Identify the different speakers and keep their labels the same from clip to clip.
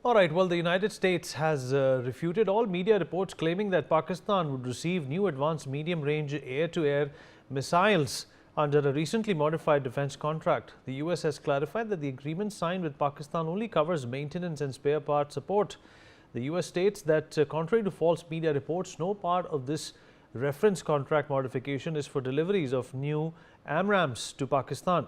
Speaker 1: All right, well, the United States has refuted all media reports claiming that Pakistan would receive new advanced medium-range air-to-air missiles under a recently modified defense contract. The US has clarified that the agreement signed with Pakistan only covers maintenance and spare part support. The US states that, contrary to false media reports, no part of this reference contract modification is for deliveries of new AMRAAMs to Pakistan.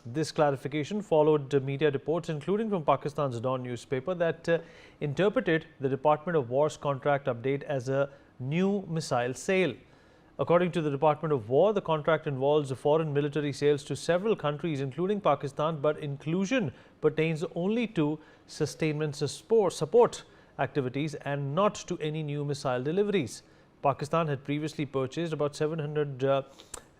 Speaker 1: This clarification followed media reports, including from Pakistan's Dawn newspaper, that interpreted the Department of War's contract update as a new missile sale. According to the Department of War, the contract involves foreign military sales to several countries, including Pakistan, but inclusion pertains only to sustainment support activities and not to any new missile deliveries. Pakistan had previously purchased about 700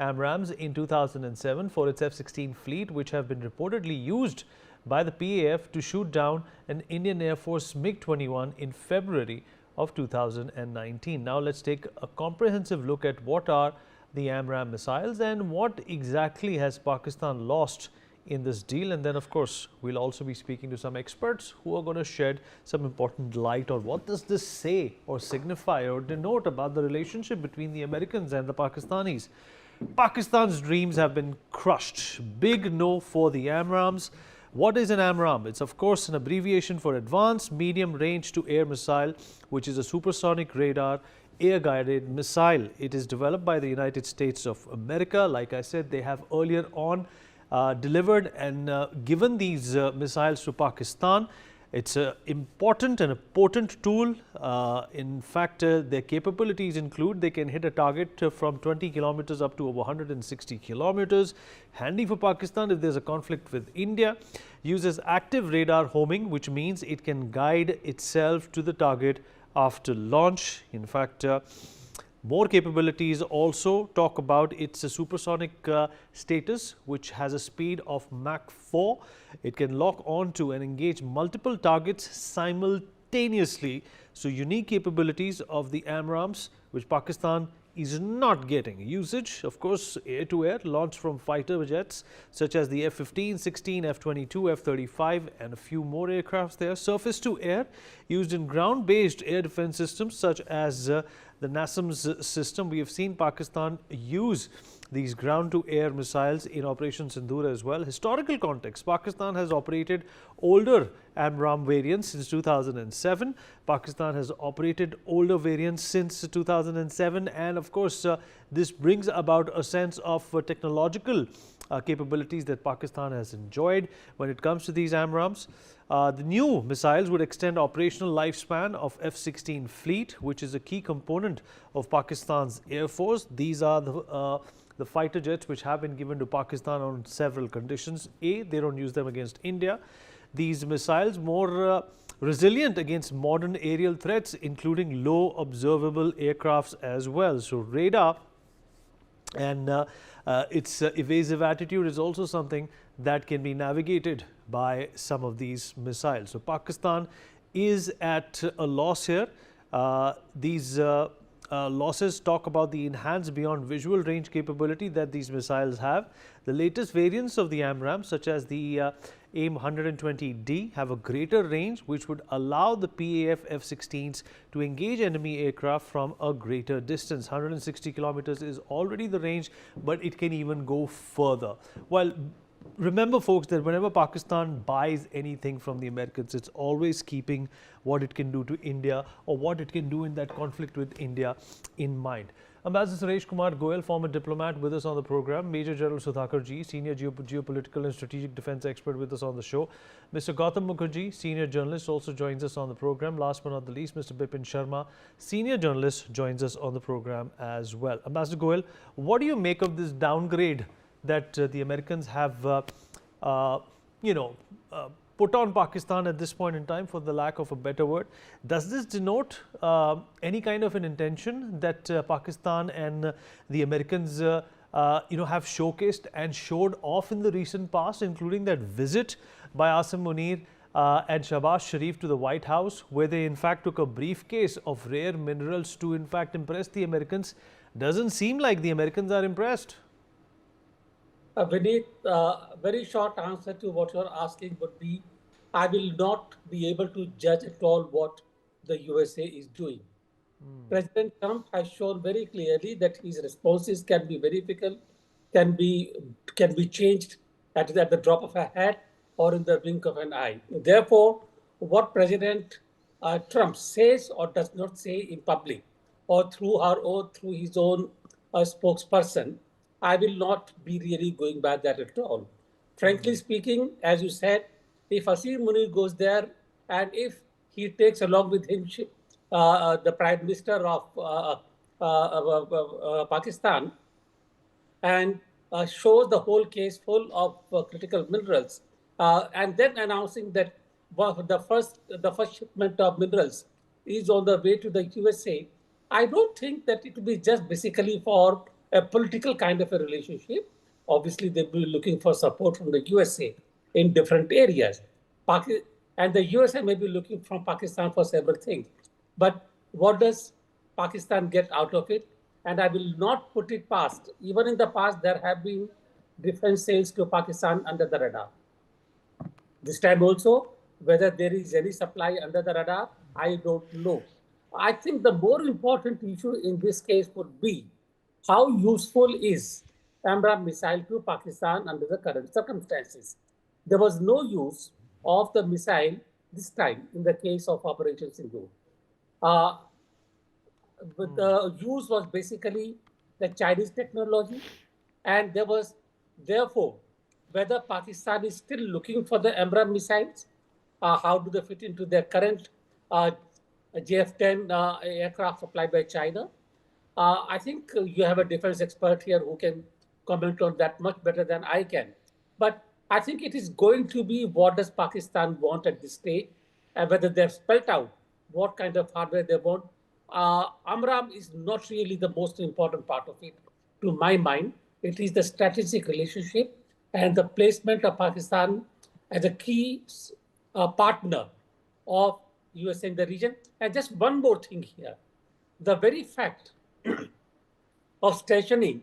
Speaker 1: AMRAAMs in 2007 for its F-16 fleet, which have been reportedly used by the PAF to shoot down an Indian Air Force MiG-21 in February of 2019. Now let's take a comprehensive look at what are the AMRAAM missiles and what exactly has Pakistan lost in this deal. And then, of course, we'll also be speaking to some experts who are going to shed some important light on what does this say or signify or denote about the relationship between the Americans and the Pakistanis. Pakistan's dreams have been crushed. Big no for the AMRAAMs. What is an AMRAAM? It's of course an abbreviation for Advanced Medium Range to Air Missile, which is a supersonic radar air-guided missile. It is developed by the United States of America. Like I said, they have earlier on delivered and given these missiles to Pakistan. It's an important and a potent tool. In fact, their capabilities include they can hit a target from 20 kilometers up to over 160 kilometers. Handy for Pakistan if there's a conflict with India. Uses active radar homing, which means it can guide itself to the target after launch. In fact, more capabilities also talk about its supersonic status, which has a speed of Mach 4. It can lock onto and engage multiple targets simultaneously. So unique capabilities of the AMRAAMs, which Pakistan is not getting. Usage, of course, air-to-air, launched from fighter jets such as the F-15, 16, F-22, F-35 and a few more aircrafts there. Surface-to-air, used in ground-based air defense systems such as the NASAMS system. We have seen Pakistan use these ground-to-air missiles in Operation Sindoor as well. Historical context, Pakistan has operated older AMRAAM variants since 2007. Pakistan has operated older variants since 2007, and of course this brings about a sense of technological capabilities that Pakistan has enjoyed when it comes to these AMRAAMs. The new missiles would extend operational lifespan of F-16 fleet, which is a key component of Pakistan's Air Force. These are the fighter jets which have been given to Pakistan on several conditions. A, they don't use them against India. These missiles more resilient against modern aerial threats, including low observable aircrafts as well. So radar and its evasive attitude is also something that can be navigated by some of these missiles. So Pakistan is at a loss here. These losses talk about the enhanced beyond visual range capability that these missiles have. The latest variants of the AMRAAM, such as the AIM-120D, have a greater range, which would allow the PAF F-16s to engage enemy aircraft from a greater distance. 160 kilometers is already the range, but it can even go further. Well, remember folks that whenever Pakistan buys anything from the Americans, it's always keeping what it can do to India or what it can do in that conflict with India in mind. Ambassador Suresh Kumar Goyal, former diplomat, with us on the program. Major General Sudhakar Ji, senior geopolitical and strategic defense expert, with us on the show. Mr. Gautam Mukherjee, senior journalist, also joins us on the program. Last but not the least, Mr. Bipin Sharma, senior journalist, joins us on the program as well. Ambassador Goyal, what do you make of this downgrade that the Americans have, put on Pakistan at this point in time, for the lack of a better word? Does this denote any kind of an intention that Pakistan and the Americans, have showcased and showed off in the recent past, including that visit by Asim Munir and Shahbaz Sharif to the White House, where they in fact took a briefcase of rare minerals to in fact impress the Americans? Doesn't seem like the Americans are impressed.
Speaker 2: Vineet, very short answer to what you're asking would be I will not be able to judge at all what the USA is doing. President Trump has shown very clearly that his responses can be verifiable, can be can be changed at the drop of a hat or in the blink of an eye. Therefore, what President Trump says or does not say in public, or through his own spokesperson, I will not be really going by that at all. Frankly speaking, as you said, if Asim Munir goes there and if he takes along with him the Prime Minister of Pakistan, and shows the whole case full of critical minerals, and then announcing that the first shipment of minerals is on the way to the USA. I don't think that it will be just basically for a political kind of a relationship. Obviously, they'll be looking for support from the USA in different areas. And the USA may be looking from Pakistan for several things. But what does Pakistan get out of it? And I will not put it past. Even in the past, there have been defense sales to Pakistan under the radar. This time also, whether there is any supply under the radar, I don't know. I think the more important issue in this case would be how useful is AMRAAM missile to Pakistan under the current circumstances. There was no use of the missile this time in the case of Operation Sindhu. Uh, but the use was basically the Chinese technology, and there was therefore whether Pakistan is still looking for the AMRAAM missiles, how do they fit into their current uh, JF-10 aircraft supplied by China? I think you have a defense expert here who can comment on that much better than I can. But I think it is going to be what does Pakistan want at this stage, and whether they've spelled out what kind of hardware they want. AMRAAM is not really the most important part of it, to my mind. It is the strategic relationship and the placement of Pakistan as a key partner of USA in the region. And just one more thing here. The very fact of stationing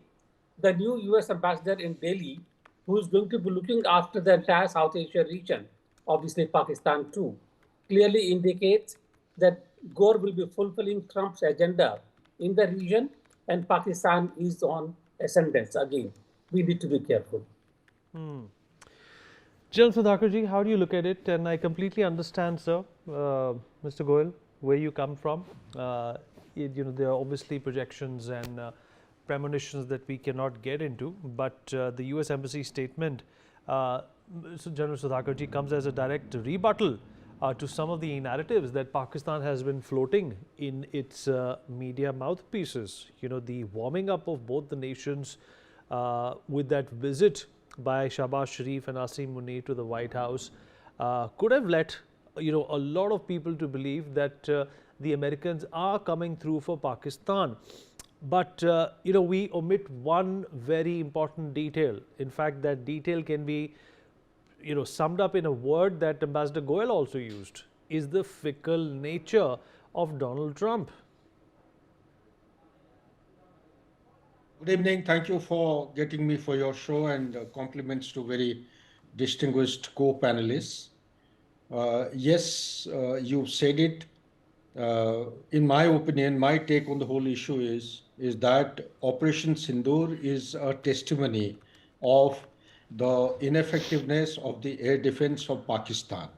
Speaker 2: the new US ambassador in Delhi, who is going to be looking after the entire South Asia region, obviously Pakistan too, clearly indicates that Gore will be fulfilling Trump's agenda in the region and Pakistan is on ascendance again. We need to be careful.
Speaker 1: General Sudhakarji, how do you look at it? And I completely understand, sir, Mr. Goyal, where you come from. There are obviously projections and premonitions that we cannot get into, but the US Embassy statement, General Sudhakarji, comes as a direct rebuttal to some of the narratives that Pakistan has been floating in its media mouthpieces. The warming up of both the nations with that visit by Shahbaz Sharif and Asim Munir to the White House could have led a lot of people to believe that the Americans are coming through for Pakistan. But we omit one very important detail. In fact, that detail can be summed up in a word that Ambassador Goyal also used, is the fickle nature of Donald Trump.
Speaker 3: Good evening. Thank you for getting me for your show, and compliments to very distinguished co-panelists. Yes, you've said it. In my opinion, my take on the whole issue is that Operation Sindoor is a testimony of the ineffectiveness of the air defense of Pakistan.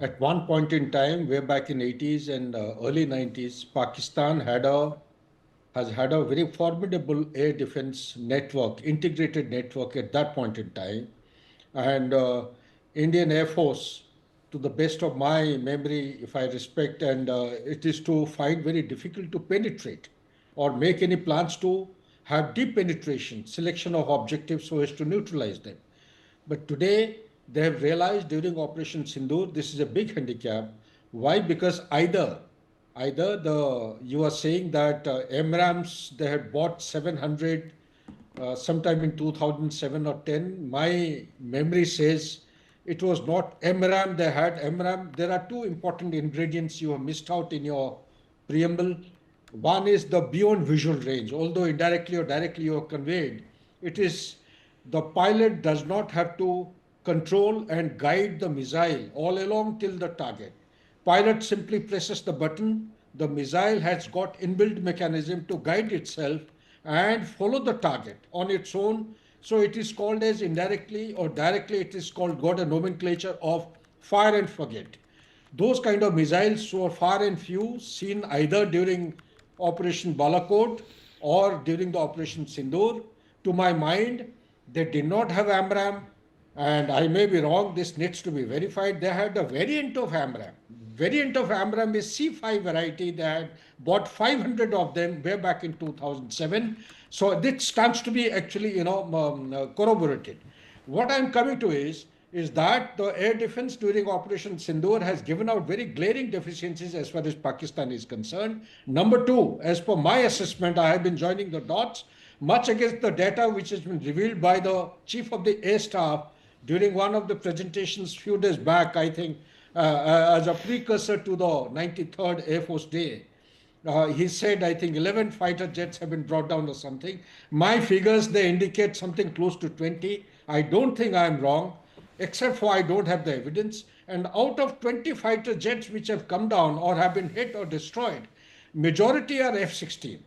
Speaker 3: At one point in time, way back in 80s and early 90s, Pakistan has had a very formidable air defense network, integrated network at that point in time. And Indian Air Force, to the best of my memory, if I respect, and it is to find very difficult to penetrate or make any plans to have deep penetration, selection of objectives so as to neutralize them. But today, they have realized during Operation Sindoor, this is a big handicap. Why? Because either the you are saying that MRAMs they had bought 700 sometime in 2007 or 10. My memory says it was not MRAM they had. MRAM, there are two important ingredients you have missed out in your preamble. One is the beyond visual range, although indirectly or directly you have conveyed. It is the pilot does not have to control and guide the missile all along till the target. Pilot simply presses the button. The missile has got inbuilt mechanism to guide itself and follow the target on its own. So it is called as indirectly or directly, it is called got a nomenclature of fire and forget. Those kind of missiles were far and few, seen either during Operation Balakot or during the Operation Sindoor. To my mind, they did not have AMRAAM, and I may be wrong, this needs to be verified. They had a variant of AMRAAM. Variant of AMRAAM is C5 variety. They had bought 500 of them way back in 2007. So this stands to be actually, corroborated. What I'm coming to is that the air defense during Operation Sindoor has given out very glaring deficiencies as far as Pakistan is concerned. Number two, as per my assessment, I have been joining the dots, much against the data which has been revealed by the Chief of the Air Staff during one of the presentations few days back, I think, as a precursor to the 93rd Air Force Day. He said, I think 11 fighter jets have been brought down or something. My figures, they indicate something close to 20. I don't think I'm wrong, except for I don't have the evidence. And out of 20 fighter jets which have come down or have been hit or destroyed, majority are F-16.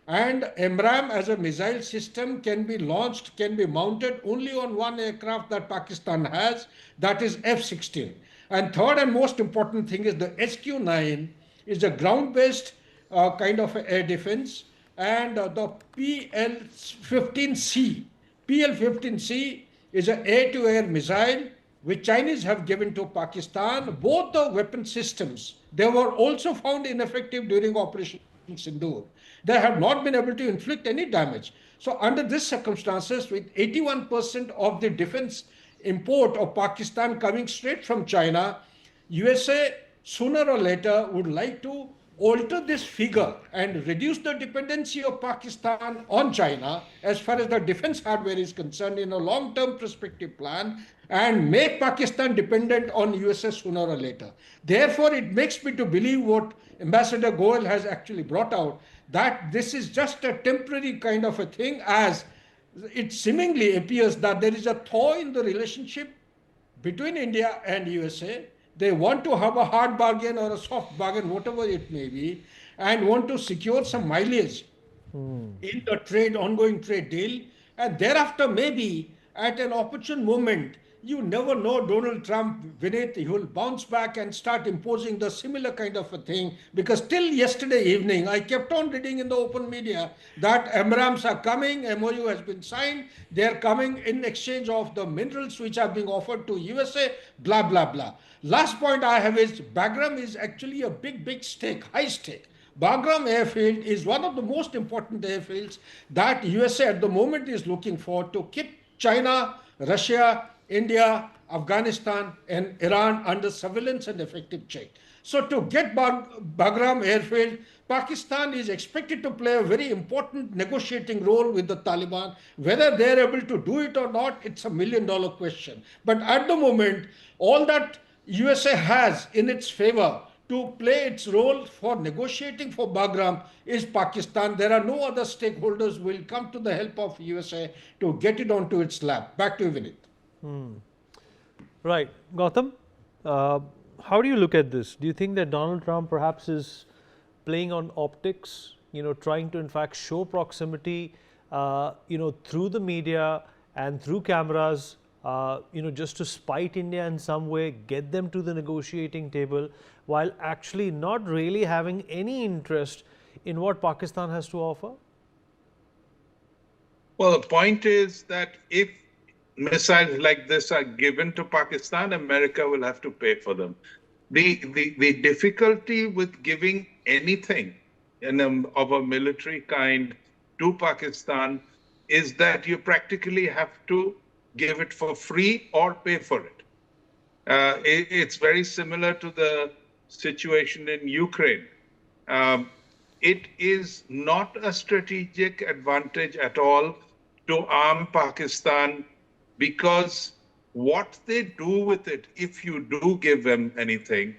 Speaker 3: And AMRAAM as a missile system can be launched, can be mounted only on one aircraft that Pakistan has, that is F-16. And third and most important thing is the SQ-9 is a ground-based kind of air defense, and the PL-15C. PL-15C is an air-to-air missile which Chinese have given to Pakistan. Both the weapon systems, they were also found ineffective during Operation Sindoor. They have not been able to inflict any damage. So under these circumstances, with 81% of the defense import of Pakistan coming straight from China, USA sooner or later would like to alter this figure and reduce the dependency of Pakistan on China as far as the defense hardware is concerned in a long-term perspective plan, and make Pakistan dependent on USA sooner or later. Therefore, it makes me to believe what Ambassador Goel has actually brought out, that this is just a temporary kind of a thing, as it seemingly appears that there is a thaw in the relationship between India and USA. They want to have a hard bargain or a soft bargain, whatever it may be, and want to secure some mileage in the trade, ongoing trade deal. And thereafter, maybe at an opportune moment, you never know, Donald Trump, Vinith, he will bounce back and start imposing the similar kind of a thing. Because till yesterday evening, I kept on reading in the open media that AMRAAMs are coming, MOU has been signed, they are coming in exchange of the minerals which are being offered to USA, blah, blah, blah. Last point I have is Bagram is actually a big stake, high stake. Bagram airfield is one of the most important airfields that USA at the moment is looking for to keep China, Russia, India, Afghanistan, and Iran under surveillance and effective check. So to get Bagram airfield, Pakistan is expected to play a very important negotiating role with the Taliban. Whether they're able to do it or not, it's a million-dollar question. But at the moment, all that USA has in its favor to play its role for negotiating for Bagram is Pakistan. There are no other stakeholders who will come to the help of USA to get it onto its lap. Back to you, Vinith.
Speaker 1: Right. Gautam, how do you look at this? Do you think that Donald Trump perhaps is playing on optics, trying to in fact show proximity, through the media and through cameras, just to spite India in some way, get them to the negotiating table, while actually not really having any interest in what Pakistan has to offer?
Speaker 4: Well, the point is that if missiles like this are given to Pakistan, America will have to pay for them. The difficulty with giving anything of a military kind to Pakistan is that you practically have to give it for free or pay for it. It's very similar to the situation in Ukraine. It is not a strategic advantage at all to arm Pakistan, because what they do with it, if you do give them anything,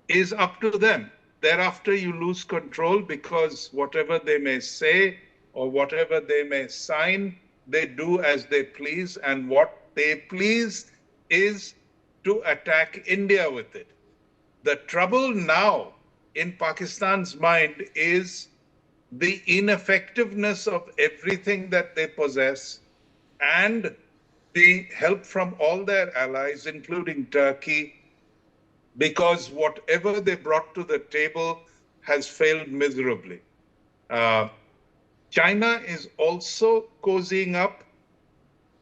Speaker 4: is up to them. Thereafter, you lose control, because whatever they may say or whatever they may sign, they do as they please, and what they please is to attack India with it. The trouble now in Pakistan's mind is the ineffectiveness of everything that they possess and the help from all their allies, including Turkey, because whatever they brought to the table has failed miserably. Uh, China is also cozying up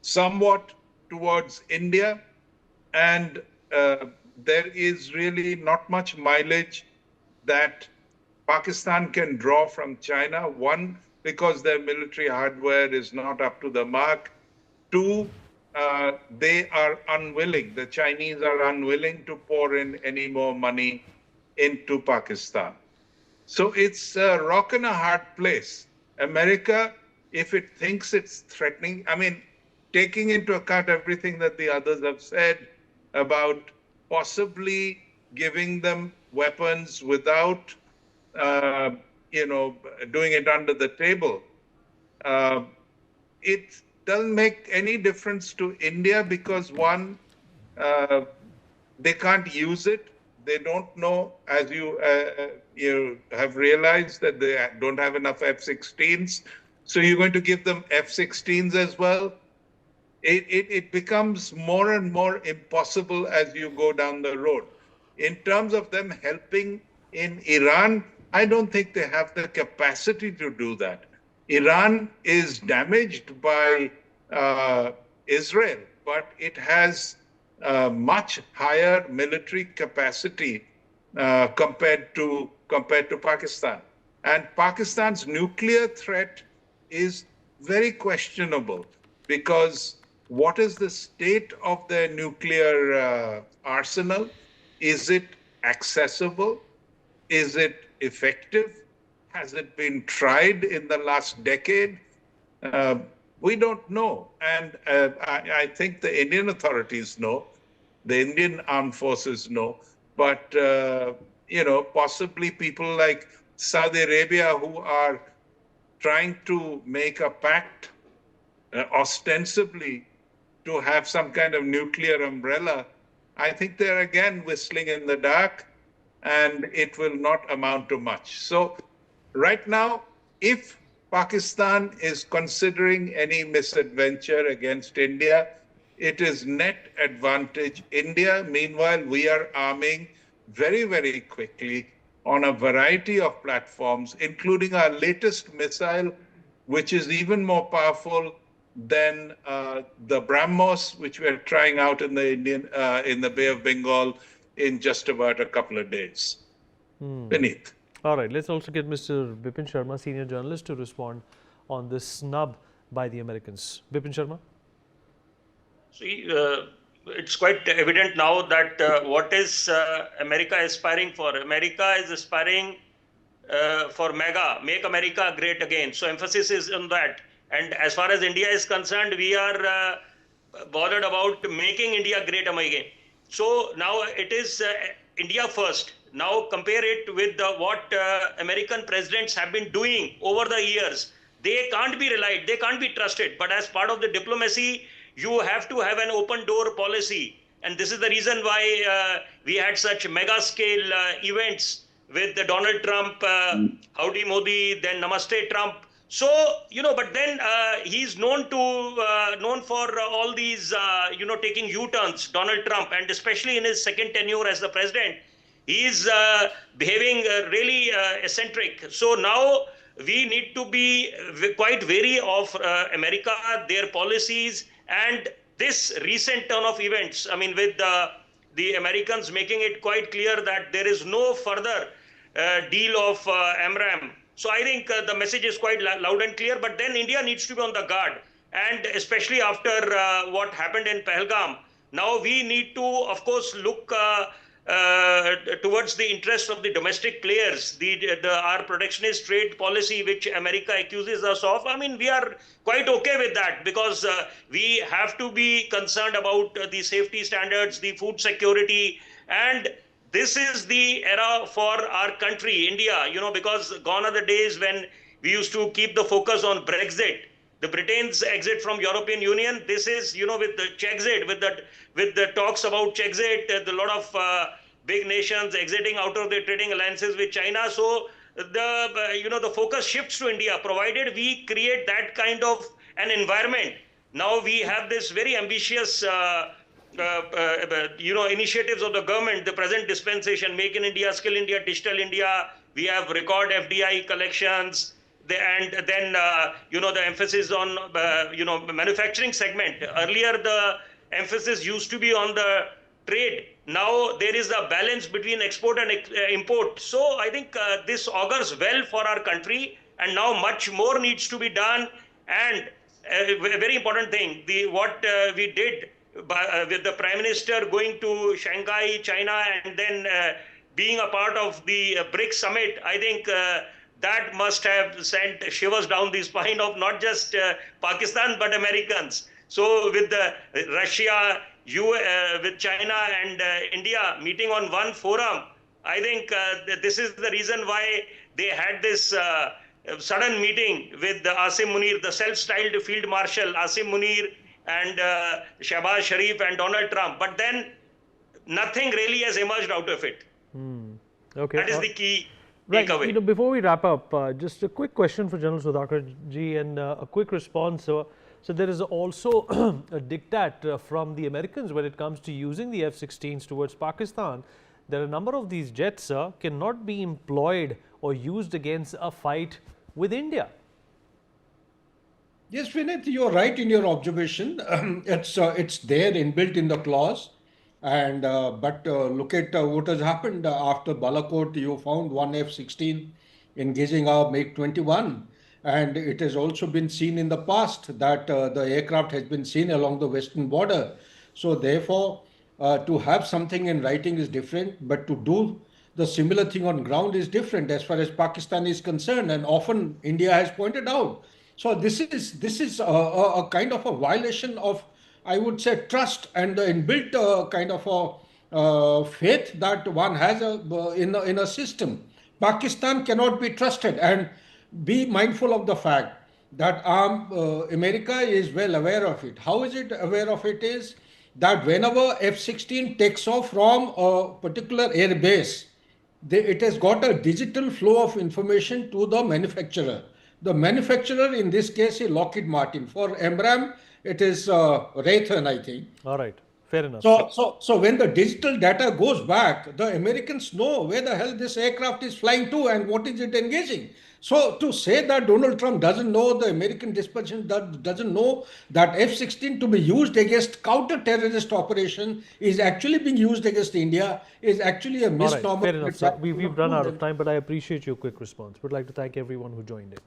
Speaker 4: somewhat towards India, and there is really not much mileage that Pakistan can draw from China. One, because their military hardware is not up to the mark. Two, they are unwilling, the Chinese are unwilling to pour in any more money into Pakistan. So it's a rock and a hard place. America, if it thinks it's threatening, I mean, taking into account everything that the others have said about possibly giving them weapons without, uh, doing it under the table, uh, it doesn't make any difference to India because one, uh, they can't use it. They don't know, as you have realized, that they don't have enough F-16s. So you're going to give them F-16s as well. It becomes more and more impossible as you go down the road. In terms of them helping in Iran, I don't think they have the capacity to do that. Iran is damaged by Israel, but it has much higher military capacity compared to Pakistan. And Pakistan's nuclear threat is very questionable because what is the state of their nuclear arsenal? Is it accessible? Is it effective? Has it been tried in the last decade? Uh, we don't know. And I think the Indian authorities know, the Indian armed forces know, but, possibly people like Saudi Arabia who are trying to make a pact ostensibly to have some kind of nuclear umbrella, I think they're again whistling in the dark and it will not amount to much. So right now, if Pakistan is considering any misadventure against India, it is net advantage India. Meanwhile, we are arming very, very quickly on a variety of platforms, including our latest missile, which is even more powerful than the BrahMos, which we're trying out in the Bay of Bengal in just about a couple of days. Beneath.
Speaker 1: All right, let's also get Mr. Bipin Sharma, senior journalist, to respond on this snub by the Americans. Bipin Sharma?
Speaker 5: See, it's quite evident now that what is America aspiring for? America is aspiring for MEGA, Make America Great Again. So emphasis is on that. And as far as India is concerned, we are bothered about making India great again. So now it is India first. Now compare it with what American presidents have been doing over the years. They can't be relied, they can't be trusted. But as part of the diplomacy, you have to have an open door policy. And this is the reason why we had such mega scale events with the Donald Trump, Howdy Modi, then Namaste Trump. So, but then he's known for all these, taking U-turns, Donald Trump, and especially in his second tenure as the president, he's behaving really eccentric. So now we need to be quite wary of America, their policies, and this recent turn of events. I mean, with the Americans making it quite clear that there is no further deal of AMRAAM. So I think the message is quite loud and clear, but then India needs to be on the guard. And especially after what happened in Pahalgam, now we need to, of course, look towards the interests of the domestic players, our protectionist trade policy, which America accuses us of. I mean, we are quite okay with that because we have to be concerned about the safety standards, the food security, and this is the era for our country, India, because gone are the days when we used to keep the focus on Brexit. The Britain's exit from European Union. This is, with the Czechzit, with the talks about Czechzit, a lot of big nations exiting out of their trading alliances with China. So the focus shifts to India, provided we create that kind of an environment. Now we have this very ambitious initiatives of the government, the present dispensation, Make in India, Skill India, Digital India. We have record FDI collections, and then the emphasis on manufacturing segment. Earlier the emphasis used to be on the trade. Now there is a balance between export and import. So I think this augurs well for our country, and now much more needs to be done. And a very important thing, what we did with the Prime Minister going to Shanghai, China, and then being a part of the BRICS summit, I think that must have sent shivers down the spine of not just Pakistan, but Americans. So with Russia, with China and India meeting on one forum, I think this is the reason why they had this sudden meeting with Asim Munir, the self-styled Field Marshal Asim Munir, and Shehbaz Sharif and Donald Trump. But then nothing really has emerged out of it.
Speaker 1: Okay.
Speaker 5: That is the key
Speaker 1: Right.
Speaker 5: takeaway.
Speaker 1: Before we wrap up, just a quick question for General Sudhakar ji and a quick response. So there is also a diktat from the Americans when it comes to using the F-16s towards Pakistan. There are a number of these jets cannot be employed or used against a fight with India.
Speaker 3: Yes, Vinit, you're right in your observation. It's there inbuilt in the clause, and but look at what has happened after Balakot. You found one F-16 engaging our MiG-21, and it has also been seen in the past that the aircraft has been seen along the western border. So therefore, to have something in writing is different, but to do the similar thing on ground is different as far as Pakistan is concerned, and often India has pointed out. So this is a kind of a violation of, I would say, trust and the inbuilt kind of a faith that one has in a system. Pakistan cannot be trusted, and be mindful of the fact that America is well aware of it. How is it aware of it is that whenever F-16 takes off from a particular air base, it has got a digital flow of information to the manufacturer. The manufacturer in this case is Lockheed Martin. For AMRAAM, it is Raytheon, I think.
Speaker 1: All right. Fair enough.
Speaker 3: So when the digital data goes back, the Americans know where the hell this aircraft is flying to and what is it engaging. So to say that Donald Trump doesn't know, the American dispatching doesn't know that F-16 to be used against counter-terrorist operation is actually being used against India is actually a misnomer.
Speaker 1: All right. Fair enough, sir. We've run out of time, but I appreciate your quick response. Would like to thank everyone who joined in.